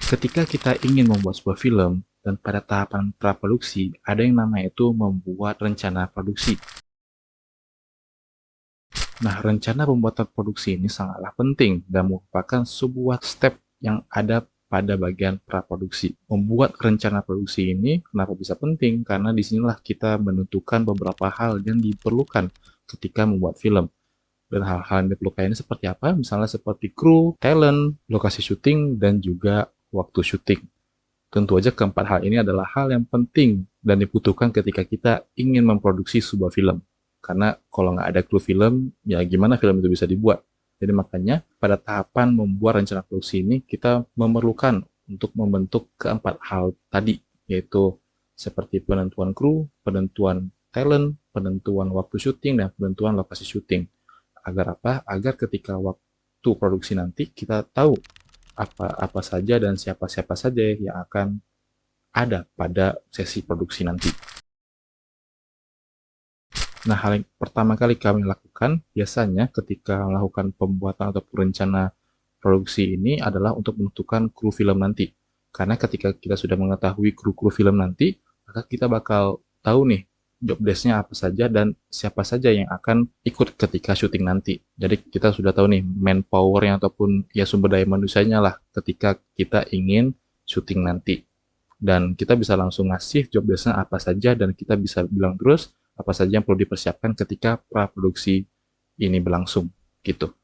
Ketika kita ingin membuat sebuah film, dan pada tahapan praproduksi, ada yang namanya itu membuat rencana produksi. Nah, rencana pembuatan produksi ini sangatlah penting dan merupakan sebuah step yang ada pada bagian praproduksi. Membuat rencana produksi ini kenapa bisa penting? Karena disinilah kita menentukan beberapa hal yang diperlukan ketika membuat film. Dan hal-hal yang diperlukan ini seperti apa? Misalnya seperti kru, talent, lokasi syuting, dan juga waktu syuting. Tentu saja keempat hal ini adalah hal yang penting dan dibutuhkan ketika kita ingin memproduksi sebuah film. Karena kalau nggak ada kru film, ya gimana film itu bisa dibuat? Jadi makanya pada tahapan membuat rencana produksi ini kita memerlukan untuk membentuk keempat hal tadi, yaitu seperti penentuan kru, penentuan talent, penentuan waktu syuting, dan penentuan lokasi syuting. Agar apa? Agar ketika waktu produksi nanti kita tahu apa saja dan siapa-siapa saja yang akan ada pada sesi produksi nanti. Nah, hal yang pertama kali kami lakukan biasanya ketika melakukan pembuatan atau rencana produksi ini adalah untuk menentukan kru film nanti. Karena ketika kita sudah mengetahui kru-kru film nanti, maka kita bakal tahu nih job desk-nya apa saja dan siapa saja yang akan ikut ketika syuting nanti. Jadi kita sudah tahu nih manpower-nya ataupun ya sumber daya manusianya lah ketika kita ingin syuting nanti. Dan kita bisa langsung ngasih job desk-nya apa saja dan kita bisa bilang terus apa saja yang perlu dipersiapkan ketika praproduksi ini berlangsung gitu.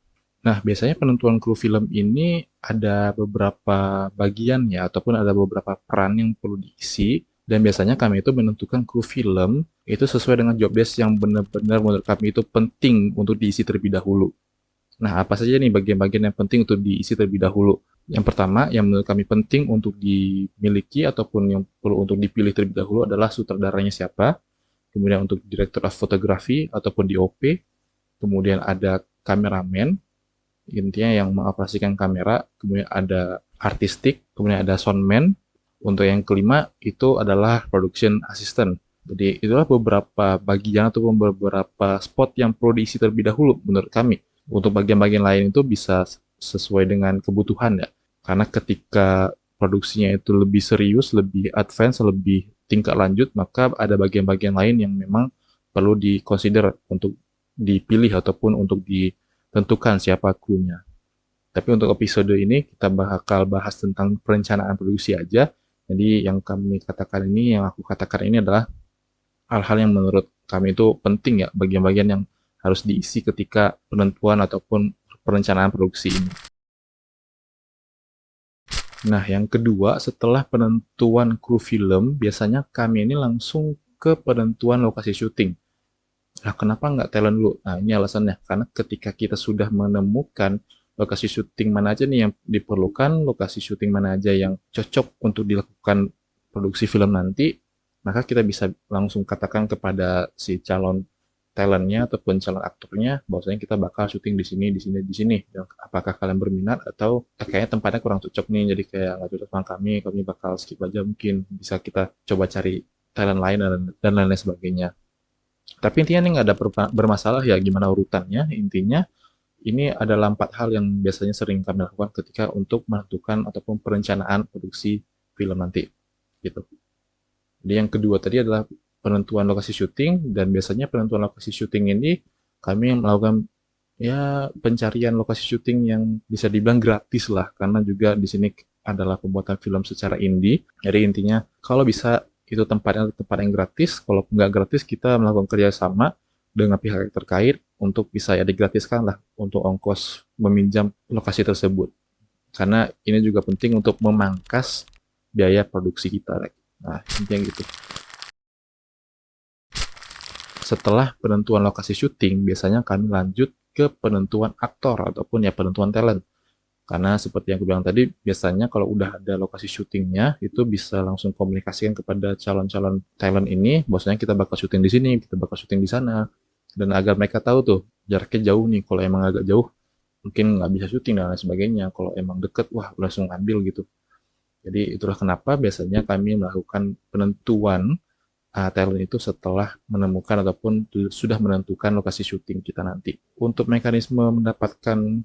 Nah, biasanya penentuan kru film ini ada beberapa bagian ya ataupun ada beberapa peran yang perlu diisi dan biasanya kami itu menentukan kru film itu sesuai dengan job desk yang benar-benar menurut kami itu penting untuk diisi terlebih dahulu. Nah, apa saja nih bagian-bagian yang penting untuk diisi terlebih dahulu? Yang pertama, yang menurut kami penting untuk dimiliki ataupun yang perlu untuk dipilih terlebih dahulu adalah sutradaranya siapa, kemudian untuk direktur fotografi ataupun DOP, kemudian ada kameramen, intinya yang mengoperasikan kamera, kemudian ada artistik, kemudian ada soundman. Untuk yang kelima itu adalah production assistant. Jadi itulah beberapa bagian atau beberapa spot yang perlu diisi terlebih dahulu menurut kami. Untuk bagian-bagian lain itu bisa sesuai dengan kebutuhan ya. Karena ketika produksinya itu lebih serius, lebih advance, lebih tingkat lanjut, maka ada bagian-bagian lain yang memang perlu dikonsider untuk dipilih ataupun untuk ditentukan siapa krunya. Tapi untuk episode ini kita bakal bahas tentang perencanaan produksi aja. Jadi yang kami katakan ini, yang aku katakan ini adalah hal-hal yang menurut kami itu penting ya, bagian-bagian yang harus diisi ketika penentuan ataupun perencanaan produksi ini. Nah, yang kedua, setelah penentuan kru film, biasanya kami ini langsung ke penentuan lokasi syuting. Nah, kenapa nggak talent dulu? Nah, ini alasannya. Karena ketika kita sudah menemukan lokasi syuting mana aja nih yang diperlukan, lokasi syuting mana aja yang cocok untuk dilakukan produksi film nanti, maka kita bisa langsung katakan kepada si calon talentnya ataupun calon aktornya bahwasanya kita bakal syuting di sini, di sini, di sini. Dan apakah kalian berminat atau kayaknya tempatnya kurang cocok nih, jadi kayak nggak cocok sama kami bakal skip aja mungkin. Bisa kita coba cari talent lain dan lain-lain sebagainya. Tapi intinya ini nggak ada bermasalah ya gimana urutannya. Intinya ini adalah empat hal yang biasanya sering kami lakukan ketika untuk menentukan ataupun perencanaan produksi film nanti. Gitu. Jadi yang kedua tadi adalah penentuan lokasi syuting dan biasanya penentuan lokasi syuting ini kami melakukan ya pencarian lokasi syuting yang bisa dibilang gratis lah karena juga di sini adalah pembuatan film secara indie. Jadi intinya kalau bisa itu tempatnya tempat yang gratis, kalau nggak gratis kita melakukan kerjasama dengan pihak terkait untuk bisa ya digratiskan lah untuk ongkos meminjam lokasi tersebut. Karena ini juga penting untuk memangkas biaya produksi kita. Nah, intinya gitu. Setelah penentuan lokasi syuting, biasanya kami lanjut ke penentuan aktor ataupun ya penentuan talent. Karena seperti yang aku bilang tadi, biasanya kalau udah ada lokasi syutingnya, itu bisa langsung komunikasikan kepada calon-calon talent ini, bahwasanya kita bakal syuting di sini, kita bakal syuting di sana. Dan agar mereka tahu tuh, jaraknya jauh nih, kalau emang agak jauh, mungkin nggak bisa syuting dan lain sebagainya. Kalau emang deket, wah langsung ambil gitu. Jadi itulah kenapa biasanya kami melakukan penentuan talent itu setelah menemukan ataupun sudah menentukan lokasi syuting kita nanti. Untuk mekanisme mendapatkan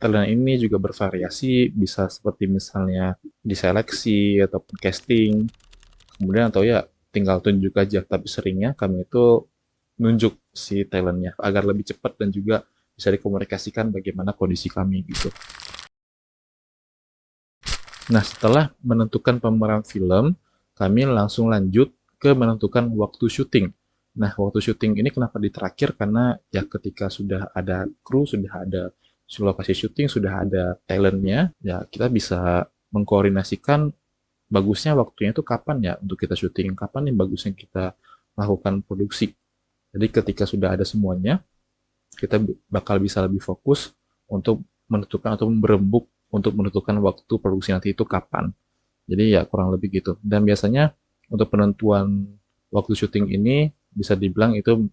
talent ini juga bervariasi, bisa seperti misalnya diseleksi ataupun casting, kemudian atau ya tinggal tunjuk aja. Tapi seringnya kami itu nunjuk si talentnya agar lebih cepat dan juga bisa dikomunikasikan bagaimana kondisi kami gitu. Nah, setelah menentukan pemeran film, kami langsung lanjut ke menentukan waktu syuting. Nah, waktu syuting ini kenapa di terakhir? Karena ya ketika sudah ada kru, sudah ada lokasi syuting, sudah ada talentnya, ya kita bisa mengkoordinasikan bagusnya waktunya itu kapan ya untuk kita syuting, kapan nih bagusnya kita melakukan produksi. Jadi ketika sudah ada semuanya, kita bakal bisa lebih fokus untuk menentukan atau berembuk untuk menentukan waktu produksi nanti itu kapan. Jadi ya kurang lebih gitu. Dan biasanya untuk penentuan waktu syuting ini bisa dibilang itu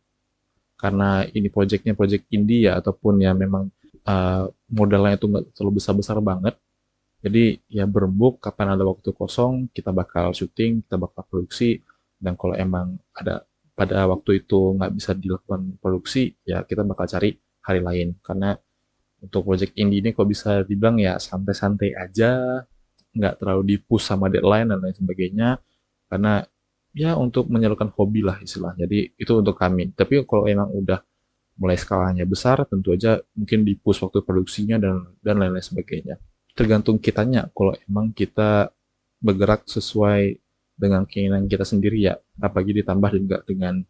karena ini projectnya project indie ya ataupun ya memang modalnya itu nggak terlalu besar-besar banget. Jadi ya berembuk kapan ada waktu kosong kita bakal syuting, kita bakal produksi dan kalau emang ada pada waktu itu nggak bisa dilakukan produksi ya kita bakal cari hari lain karena untuk project indie ini kok bisa dibilang ya santai-santai aja, nggak terlalu di-push sama deadline dan lain sebagainya, karena ya untuk menyalurkan hobi lah istilah. Jadi itu untuk kami. Tapi kalau emang udah mulai skalanya besar, tentu aja mungkin di-push waktu produksinya dan lain-lain sebagainya. Tergantung kitanya, kalau emang kita bergerak sesuai dengan keinginan kita sendiri ya, apalagi ditambah juga dengan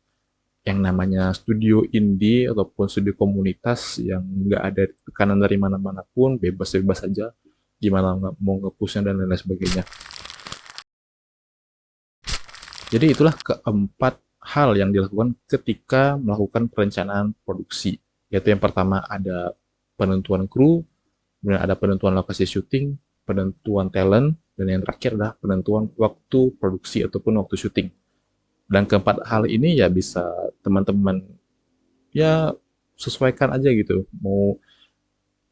yang namanya studio indie ataupun studio komunitas yang nggak ada tekanan dari mana-mana pun, bebas-bebas saja gimana mau nge-pushnya dan lain-lain sebagainya. Jadi itulah keempat hal yang dilakukan ketika melakukan perencanaan produksi. Yaitu yang pertama ada penentuan kru, kemudian ada penentuan lokasi syuting, penentuan talent, dan yang terakhir adalah penentuan waktu produksi ataupun waktu syuting. Dan keempat hal ini ya bisa teman-teman ya sesuaikan aja gitu. Mau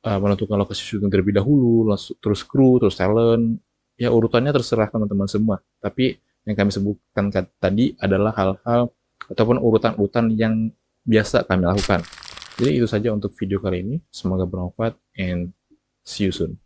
menentukan lokasi syuting terlebih dahulu, terus kru, terus talent, ya urutannya terserah teman-teman semua. Tapi yang kami sebutkan tadi adalah hal-hal ataupun urutan-urutan yang biasa kami lakukan. Jadi itu saja untuk video kali ini. Semoga bermanfaat and see you soon.